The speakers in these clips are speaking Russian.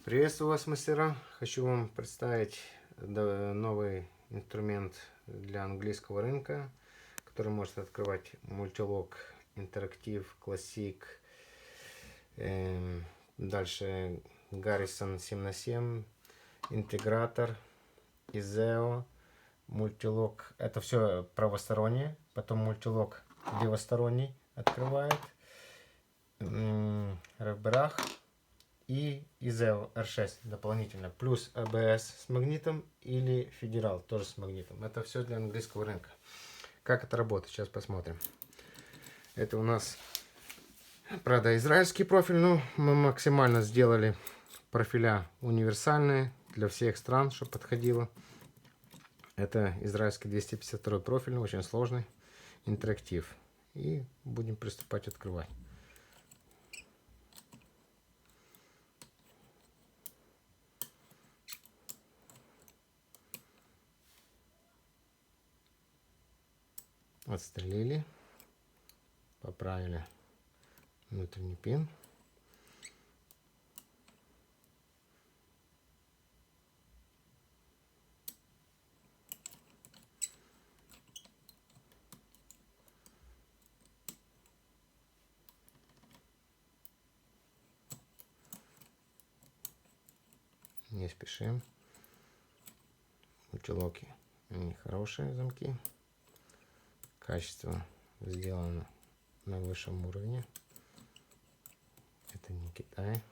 Приветствую вас, мастера! Хочу вам представить новый инструмент для английского рынка, который может открывать мультилог, интерактив, классик, дальше Garrison 7х7, интегратор, Iseo, мультилог. Это все правостороннее, потом мультилог левосторонний открывает, Ребрах и Iseo R6 дополнительно, плюс ABS с магнитом или Федерал тоже с магнитом. Это все для английского рынка. Как это работает, сейчас посмотрим. Это у нас, правда, израильский профиль, но мы максимально сделали профиля универсальные для всех стран, чтобы подходило. Это израильский 252 профиль, очень сложный, интерактив. И будем приступать открывать. Отстрелили, поправили внутренний пин. Не спешим. Мультилоки, они хорошие замки. Качество сделано на высшем уровне. Это не Китай.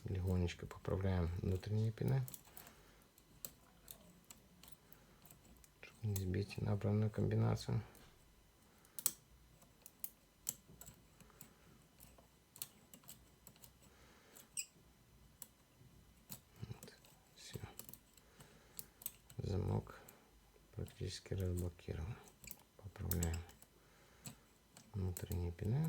Легонечко поправляем внутренние пины, чтобы не сбить набранную комбинацию. Вот, все. Замок практически разблокирован. Поправляем внутренние пины.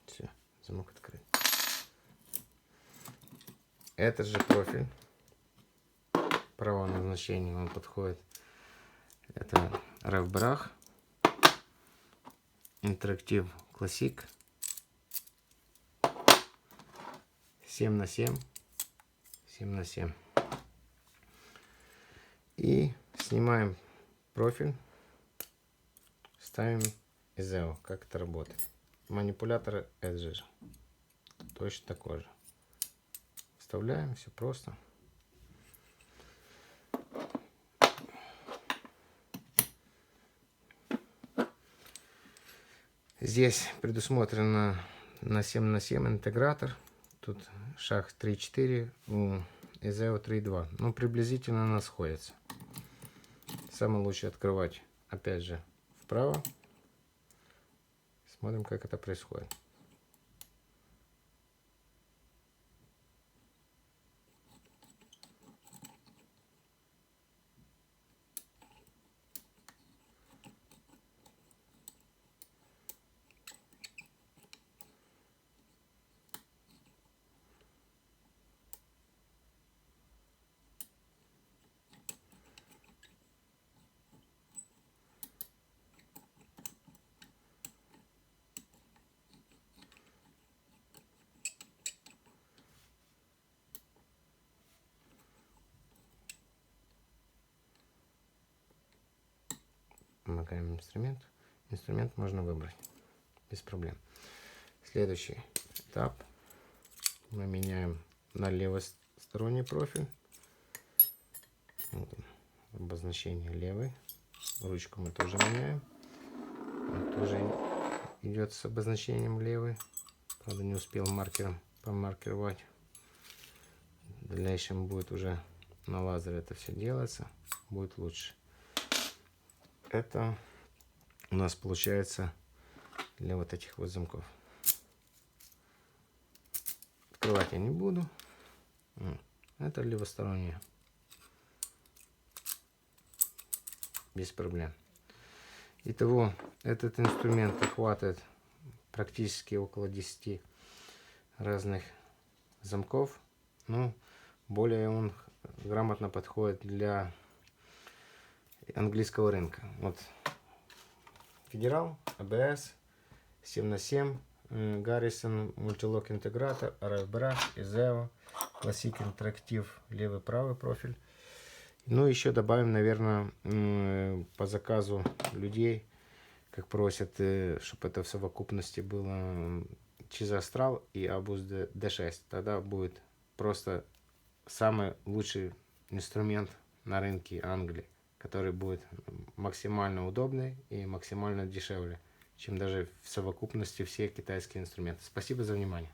Все, замок открыт. Этот же профиль правого назначения, он подходит. Это Ревбрах, интерактив классик, 7х7, 7х7. И снимаем профиль, ставим Iseo. Как это работает? Манипулятор Edge точно такой же. Вставляем, все просто. Здесь предусмотрено на 7х7 интегратор. Тут шаг 3.4, у Iseo 3.2. Ну, приблизительно она сходится. Самое лучшее открывать, опять же, вправо. Смотрим, как это происходит. Помогаем инструмент. Инструмент можно выбрать без проблем. Следующий этап. Мы меняем на левосторонний профиль. Вот он, обозначение левый. Ручку мы тоже меняем. Он тоже идет с обозначением левый. Правда, не успел маркером помаркировать. дальнейшем будет уже на лазере это все делаться, будет лучше. Это у нас получается для вот этих вот замков. Открывать я не буду. Это левосторонние. Без проблем. Итого, этот инструмент охватывает практически около 10 разных замков. Ну, более он грамотно подходит для английского рынка. Вот Федерал, ABS, 7х7, Garrison, мультилок интегратор, RF Brush, ISEO, Classic Interactive, левый-правый профиль. Ну, еще добавим, наверное, по заказу людей, как просят, чтобы это в совокупности было Chiza Astral и Abus D6. Тогда будет просто самый лучший инструмент на рынке Англии, который будет максимально удобный и максимально дешевле, чем даже в совокупности все китайские инструменты. Спасибо за внимание.